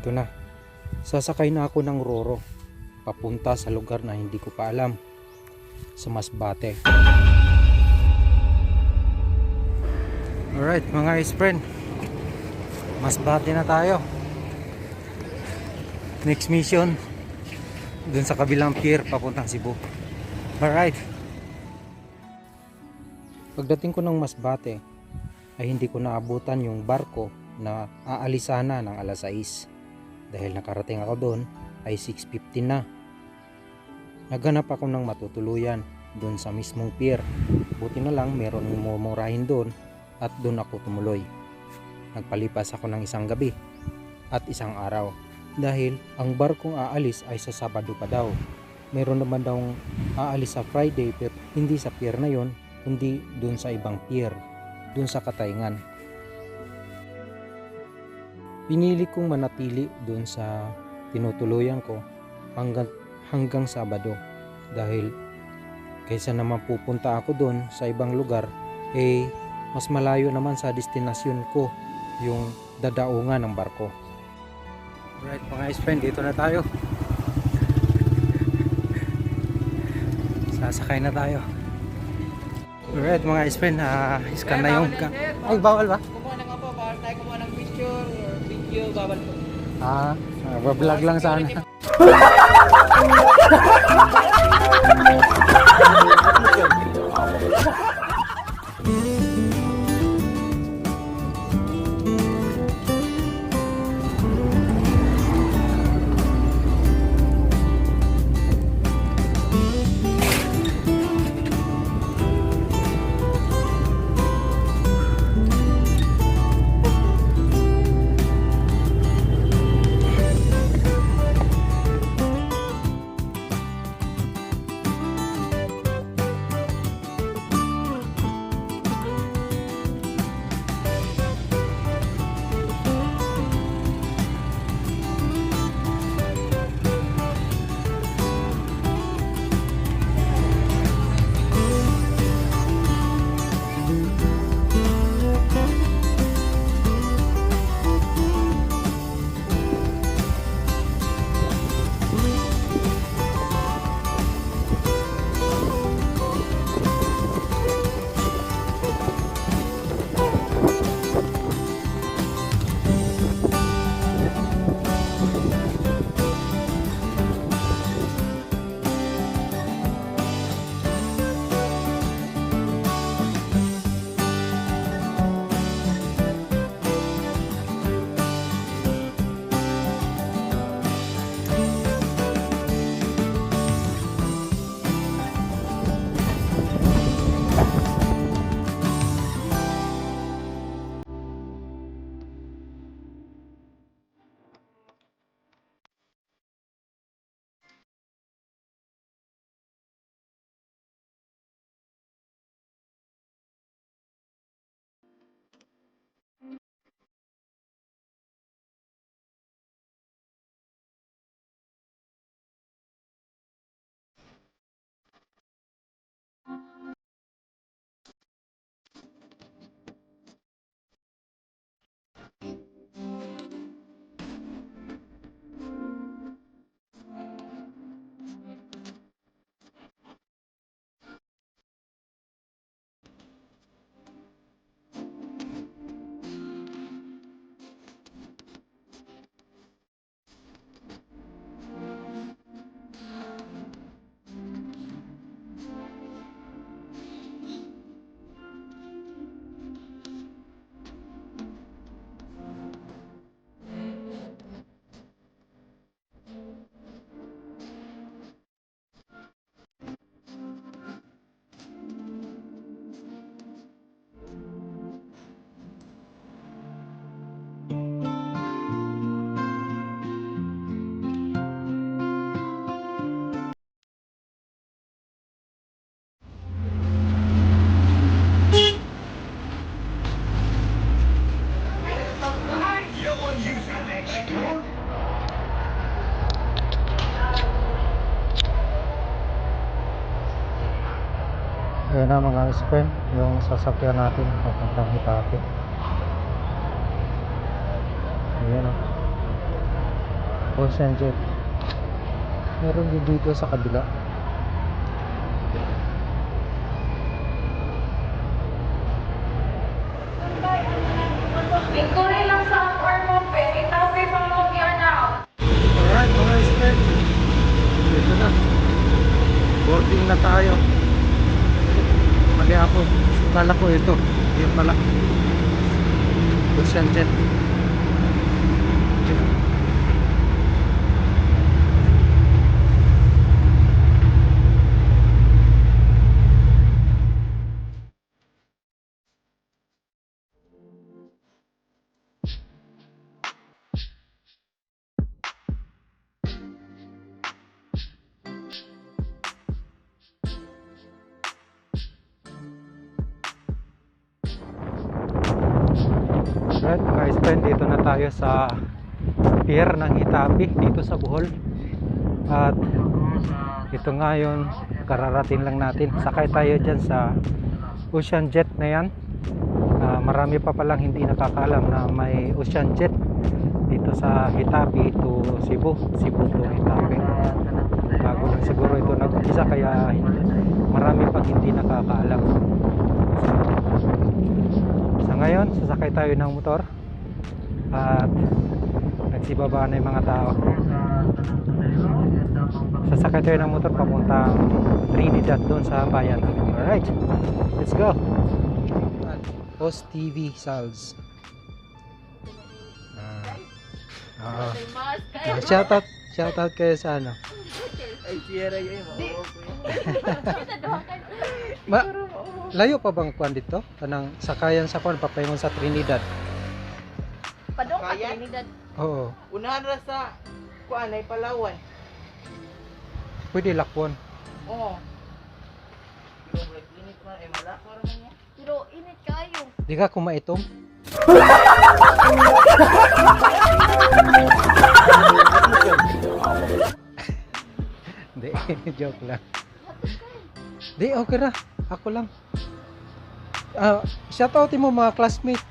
Ito na. Sasakay na ako ng Roro papunta sa lugar na hindi ko pa alam, sa Masbate. Alright mga friend, Masbate na tayo. Next mission dun sa kabilang pier papuntang Cebu. Alright. Pagdating ko ng Masbate ay hindi ko naabutan yung barko na aalis sana ng alas 6. Dahil nakarating ako doon ay 6:15 na. Naghanap ako ng matutuluyan doon sa mismong pier. Buti na lang meron mumurahin doon at doon ako tumuloy. Nagpalipas ako ng isang gabi at isang araw dahil ang barkong aalis ay sa Sabado pa daw. Meron naman daw aalis sa Friday pero hindi sa pier na yon kundi doon sa ibang pier, doon sa Katayngan. Pinili kong manatili doon sa tinutuluyan ko hanggang Sabado dahil kaysa naman pupunta ako doon sa ibang lugar mas malayo naman sa destinasyon ko yung dadaungan ng barko. Alright mga friend, dito na tayo. Sasakay na tayo. Alright mga friend, scan na yung ay bawal ba? Kumuha ng apa, bawal tayo kumuha ng picture or video, bawal po. Vlog lang sana. Ayan na mga friend, yung sasakyan natin papuntang Hitape. Ayan o. Ocean Jet. Meron din dito sa kabila. Victory lang sa Armampe, itabi pang logyan na. Alright mga expert, dito na, boarding na tayo. Mali ako, kala ko ito, yun pala Ocean Jet. Alright mga expert, dito na tayo sa pier ng Itapi dito sa Bohol. At ito ngayon, kararating lang natin. Sakay tayo dyan sa Ocean Jet na yan. Marami pa palang hindi nakakaalam na may Ocean Jet dito sa Itapi to Cebu, Cebu to Itapi. Bago lang siguro ito nag-umpisa, kaya marami pang hindi nakakaalam. Sa ngayon, sasakay tayo ng motor at nagsibaba na yung mga tao. Sasakay tayo ng motor papuntang Trinidad doon sa bayan. Alright, let's go. Post TV Salz. Shoutout kayo sa ano. Ay, Sierra yun. Layo pa bang kuan dito? Kanang sakayan sa kuan papaingon sa Trinidad. Padong ka Kaya? Trinidad. Oo, Unahan ra sa kuan ay Palawan. pwede lakwon. Oo. Yung init man ay malak para man niya. Pero init kayo. Di ka kumaitom? Hindi, joke lang. Di, okay na. Ako lang. Shoutout mo mga classmate.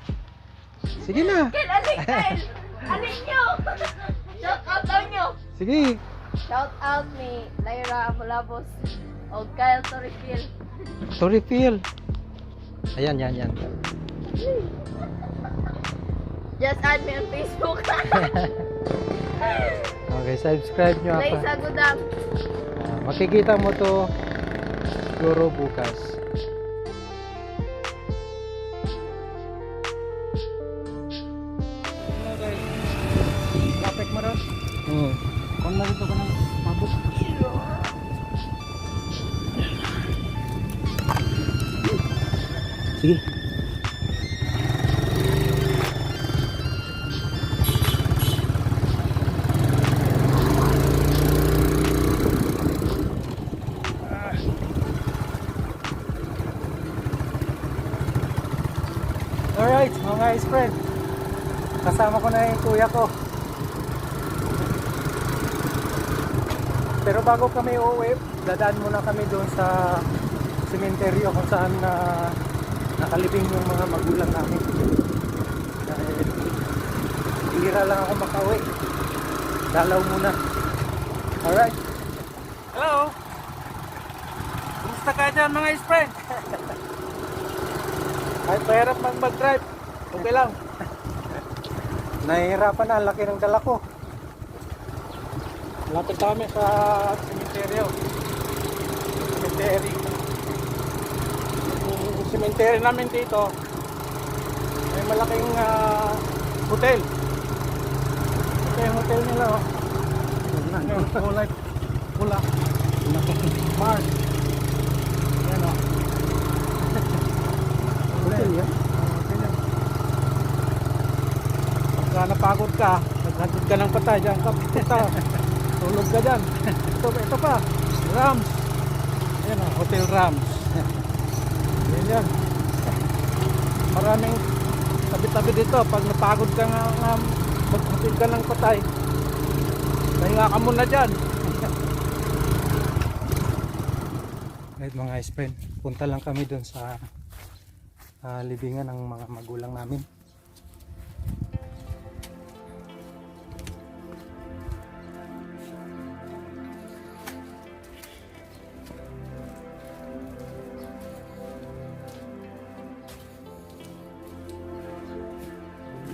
Sige na. Kail, Kail! Alin nyo! Shout out daw nyo! Sige. Shout out ni Lyra Malabos o Kyle Torrefield. To refill. Ayan, yan. Just add me on Facebook. Okay, subscribe nyo Play ako. sa gudang. Makikita mo to siguro bukas. Lapit mo ron. Kung narito ka ng mabuk. Sige. Alright, mga friend. Kasama ko na yung kuya ko. Pero bago kami uuwi, dadaan muna kami doon sa sementeryo kung saan nakalibing yung mga magulang namin. Dahil bihira lang ako makauwi. Dalaw muna. Alright. Hello. Kumusta ka dyan mga friend? Kahit mahirap mag-drive, okay lang. Nahihirapan na, ang laki ng dala ko. Lapit kami sa sementeryo. Yung sementeryo namin dito, may malaking hotel. Ito yung hotel nila. Kulay pula. Mars. Yan o. Hotel yan. Pagka napagod ka, naghatid ka ng patay dyan ka punta. Tulog ka dyan. Ito pa. Rams. Yan o, Hotel Rams. Yan. Maraming tabi-tabi dito. Pag napagod ka nga maghatid ka ng patay, pahinga ka muna dyan. Right mga friend, punta lang kami dun sa libingan ng mga magulang namin.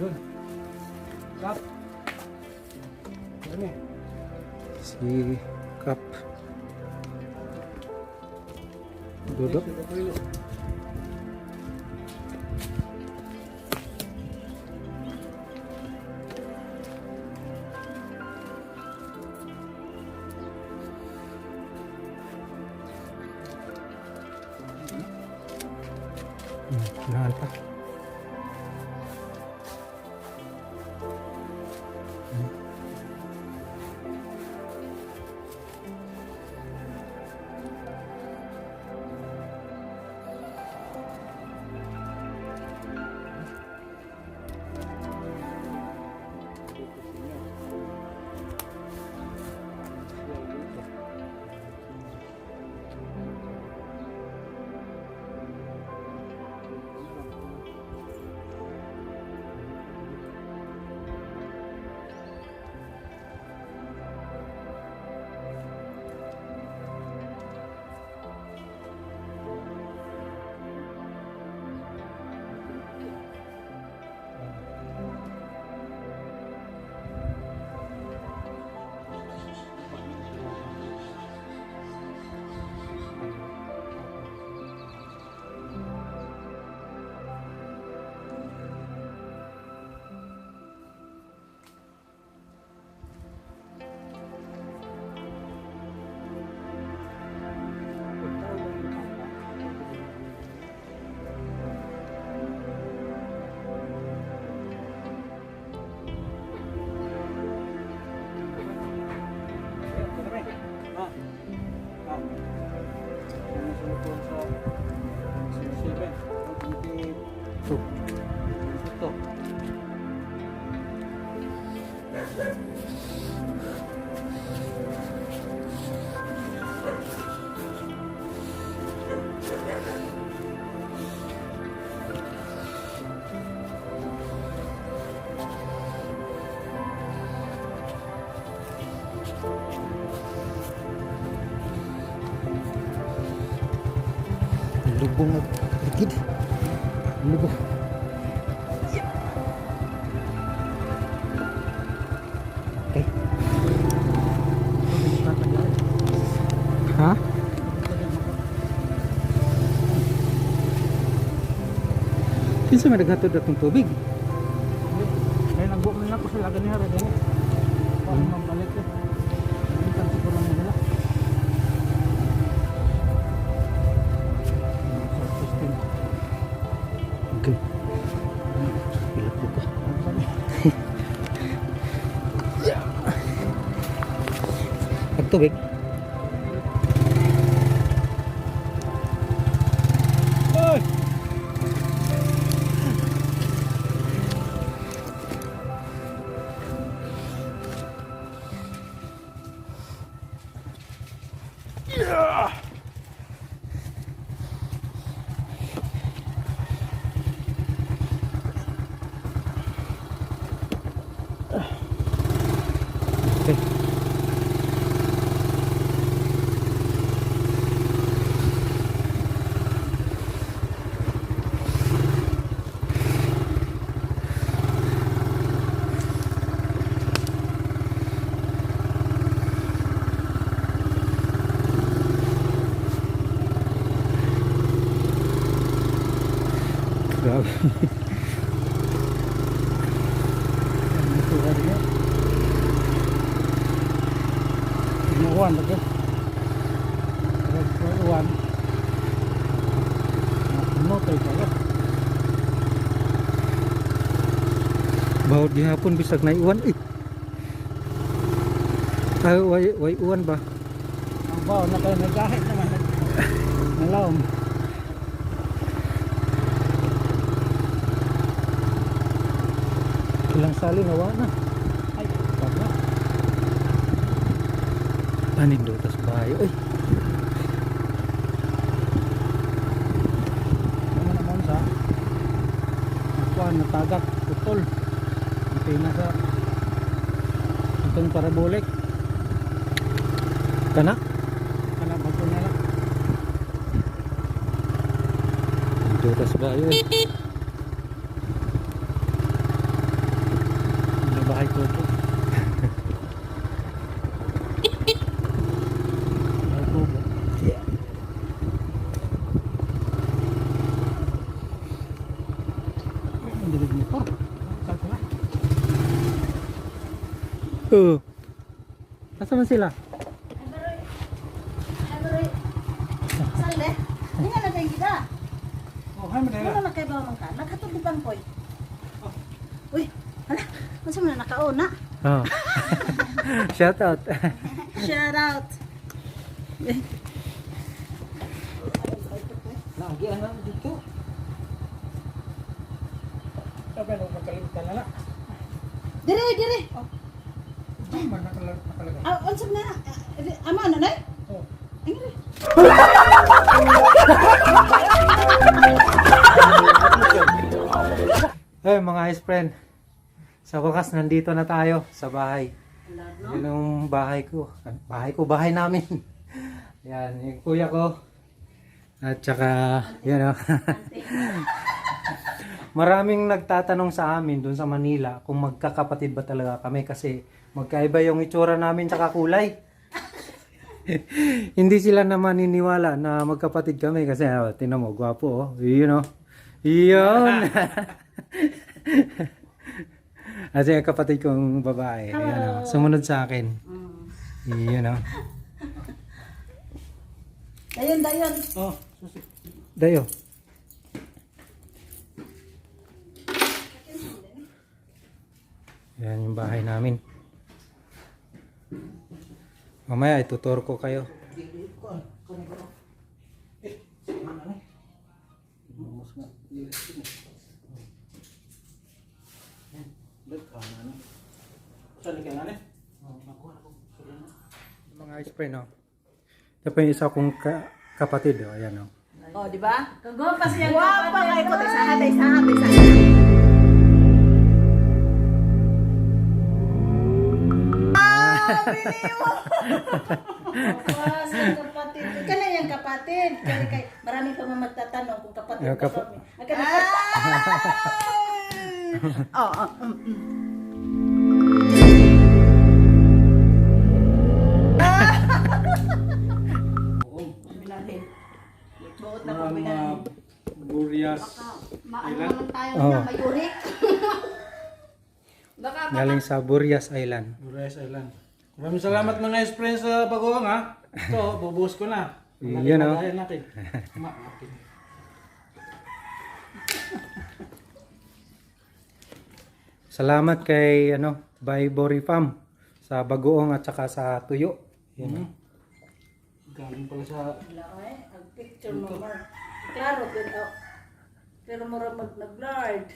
Doon. Kap. Ano eh? Si Kap. Dudok. Unahan pa. Lubong at likid. Lubong. Okay. Ha? Kinsa may naghatod atong tubig? Kaya nagbuman na ko sa lagan niya rin. Paano mabalik ko? Hindi ka siguro na nila. Okay. Pilot ko pa. Pagtubig. Oy! Okay. Grabe. Uwan lagi. Uwan. Ano tayo pala? Bawod gihapon bisag na iwan eh. Ay, way uwan ba? Ang bawa na tayo nagahit naman. Nalawm. Ilang sali nawa na. Ay, pagka. Anekdotas bayo. Ay, Ano naman sa kuwan na tagat, putol. Hindi na sa itong parabolic. kana? Kana bago na lang. Anekdotas bayo eh. Bahay kubo. Bahay kubo. Ang dilig motor. Saan sila? Asa man sila? Sale, hindi nga na tayo kita. Oh, hay man Wala na kayo ba man ka? Nagkatulog bang koy? Uy, hala, masa mo na nakauna? Oh. Shout out. Shout out. Lagi anak dito. Sabi nung makalimutan na na. Dire, dire. Ay, man nakalagay. Ah, unsap na. Ama na nay? Oh. Ay, dire. Hey mga ice friend, sa wakas nandito na tayo sa bahay. Yun ang bahay ko. Bahay namin. Yan, yung kuya ko. At saka, yan o. Maraming nagtatanong sa amin dun sa Manila kung magkakapatid ba talaga kami kasi magkaiba yung itsura namin tsaka kulay. Hindi sila naman niniwala na magkapatid kami kasi tinan mo, gwapo oh. Yun oh. Yun. At yung kapatid kong babae, ayan oh, sumunod sa akin. Yun oh. Dayon, dayon. Oh, susi. Dayo. Yan yung bahay namin. Mamaya ituturo ko kayo. Mga ice friend, no? Ito pa yung isa kong kapatid, oh. Ayan, oh. Oh, di ba? Kagwapas yan. Guwapa kay ko tayo sa tayo sa. Guwapas ang kapatid. Kana yung kapatid. Kaya kay marami pa magtatanong kung kapatid Yung ba kapa- kami. Oh, oh. Bilangin. Buot na po bilangin. Burias. Maano naman tayo Oo. na mayurik. Baka Galing sa Burias Island. Burias Island. Maraming salamat mga friends sa pag-uwang ha. Ito, bubuhos ko na. Yan, oh. Lagayan natin. Natin. Salamat kay Bay Bori Farm sa bagoong at saka sa tuyo. Yan. Galing pala sa... Wala eh. Ang picture mo more. Klaro, pero mura nag-blurred.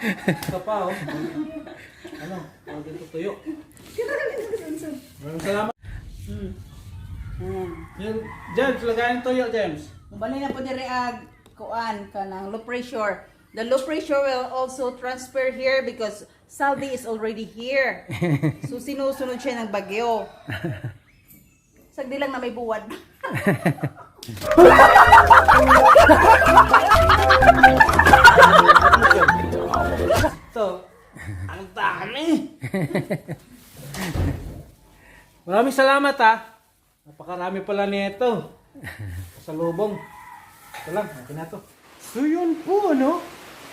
Ito pa oh. Ano? Tawag dito tuyo. Maraming salamat. Yan, James, lagayan tuyo, James. Bali na po diri ag kuan ka ng low pressure. The low pressure will also transfer here because Salvi is already here. So sinusunod siya ng bagyo. Sagdi lang na may buwad. So, ang dami. Maraming salamat ha. Napakarami pala nito. Sa lubong. Ito lang, natin na to. So yun po, ano?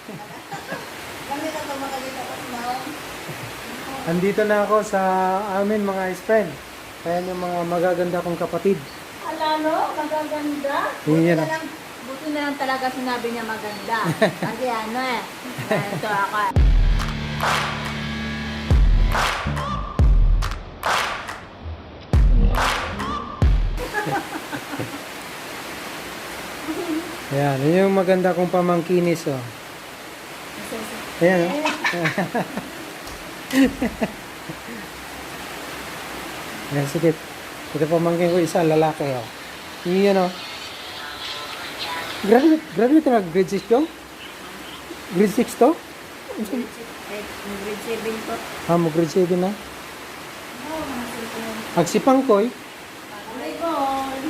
Kami na to makalita ko na. Andito na ako sa amin mga ice friend. Kaya yung mga magaganda kong kapatid. Ala no, magaganda. Yan oh. buti na lang talaga sinabi niya maganda. Kasi ano eh. Ito ako. Ayan, yun yung maganda kong pamangkinis, oh. Ayan, oh. Ayan, sige. Ito pamangkin ko isa, lalaki, oh. Yun, oh. Graduate na grade 6 yung? Grade 6 to? Grade 7 po. Ah, mo grade 7 na? Agsipang koy?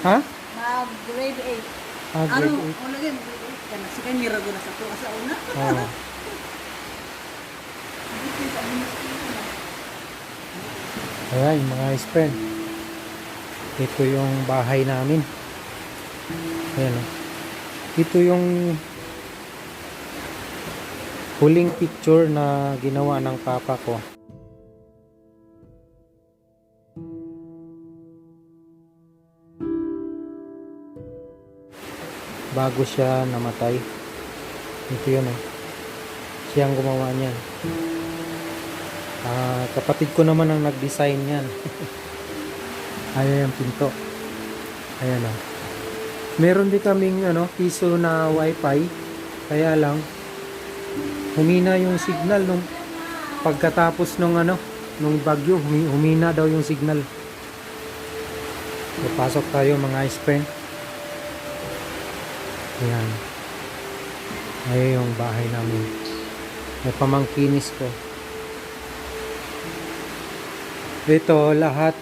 Ha? Mag-grade 8. Ah, Ano? grade Ano lagi? Kana si kanya rago na sa tuwa sa una. 8. Oh. Ayan mga friend. Ito yung bahay namin. Ayan o. Ito yung huling picture na ginawa ng papa ko. Bago siya namatay. Ito yun o. Siya ang gumawa niyan. Kapatid ko naman ang nag-design yan. Ayan yung pinto. Ayan o. Meron din kaming piso na wifi. Kaya lang humina yung signal nung pagkatapos nung bagyo, humina daw yung signal. Papasok tayo mga friend. Ayan. Ayan yung bahay namin. May pamangkinis ko. Ito lahat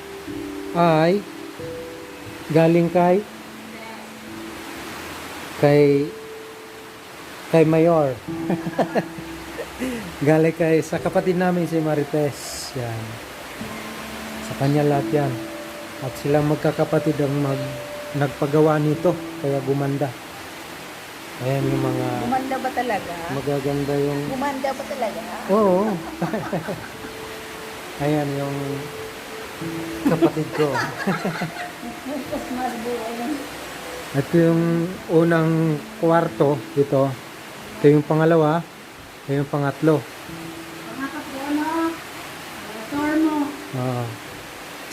ay galing kay Mayor. Galing sa kapatid namin si Marites. Yan. Sa kanya lahat yan. At silang magkakapatid ang nagpagawa nito. Kaya gumanda. Ayan yung mga Gumanda ba talaga? magaganda yung... Gumanda ba talaga? Oo. Ayan yung kapatid ko. Ito yung unang kwarto. Ito yung pangalawa. Ito yung pangatlo.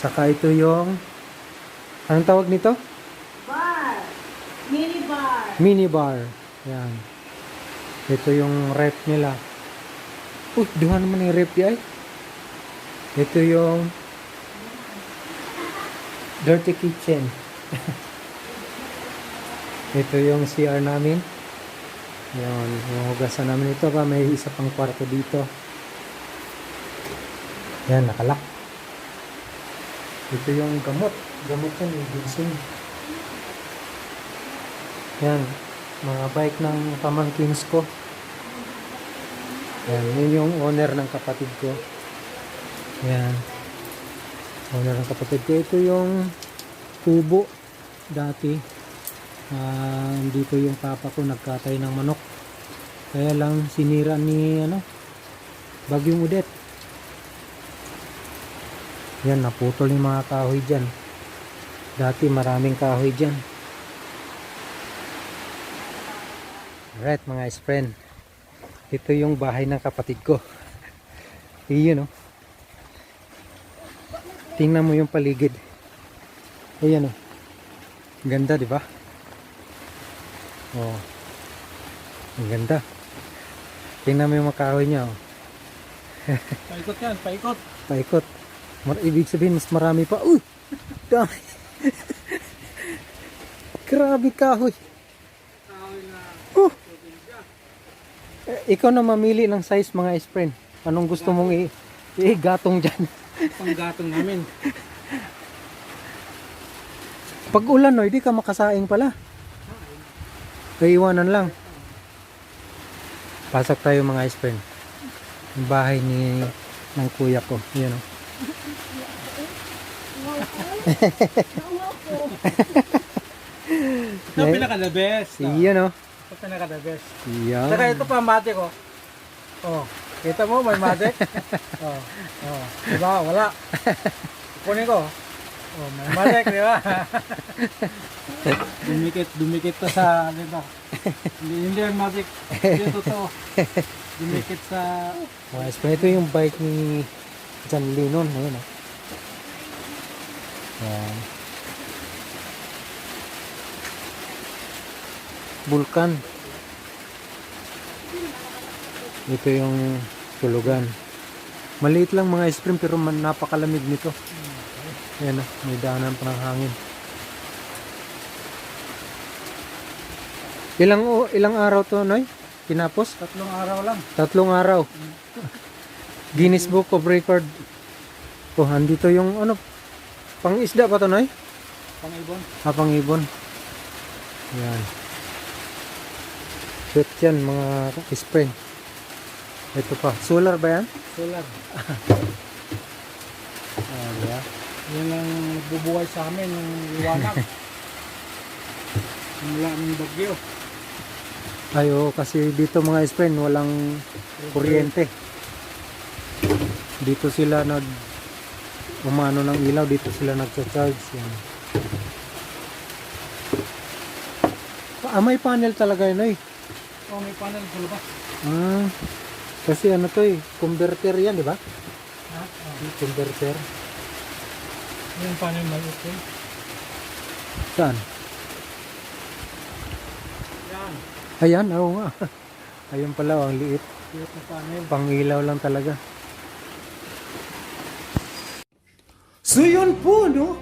Saka ito yung anong tawag nito? Bar. Mini bar. Mini bar. Yan. Ito yung rep nila. Duha naman yung rep ay. Ito yung dirty kitchen. Ito yung CR namin. Yan, yung hugasan namin ito pa. May isa pang kwarto dito. Yan, nakalak. Ito yung gamot. Gamot yan, yung ginseng. Yan, mga bike ng pamangkins ko. Yan, yun yung owner ng kapatid ko. Yan. Owner ng kapatid ko. Ito yung kubo dati. Dito yung papa ko nagkatay ng manok. Kaya lang sinira ni Bagyong Udet. Yan, naputol yung mga kahoy dyan. Dati maraming kahoy dyan. Alright mga friend. Ito yung bahay ng kapatid ko. Iyon Tingnan mo yung paligid. Ayan Ganda, di ba? Ang ganda. Tingnan mo yung makahoy niya. Paikot yan, paikot. Paikot. Ibig sabihin, mas marami pa. Uy! Dami. Grabe kahoy. Ikaw na mamili ng size mga friend. Anong gusto mong gatong dyan? Panggatong namin. Pag ulan hindi ka makasaing pala. Iwanan lang. Pasok tayo mga friend. Yung bahay ng kuya ko. Yan Ito pinaka the best. Yan Ito pinaka the best. Yan. Saka ito pa magic kita mo may magic. Diba? Wala. Kunin ko. May magic, di ba? dumikit to sa, di ba? Hindi yung magic. Hindi totoo. Dumikit sa... Ito yung bike ni John Lennon. Ayan Yan. Vulkan. Ito yung tulugan. Maliit lang mga ice cream pero napakalamig nito. Ayan may daanan pa ng hangin. Ilang araw to, Noy? Tinapos? 3 araw lang. 3 araw. Guinness Book of Record. Andito yung pang isda pa to, Noy? Pang-ibon. Pang-ibon. Yan. Sweet yan mga ice cream. Ito pa. Solar ba yan? Solar. Ah, yeah. Yan ang nagbubuhay sa amin ng liwanag. Mula ng bagyo. Ay, oo, kasi dito mga friend, walang kuryente. Dito sila umano ng ilaw, dito sila nagcha-charge. Yan. May panel talaga yun eh. Oh, may panel sa labas. Ah, kasi ano to eh, converter yan, di ba? Ha? Oh. Converter. Yung panel maliit eh. Saan? Yan. Ayan, oo nga. Ayun pala, ang liit. Liit na panel. Pangilaw lang talaga. So yun po, no?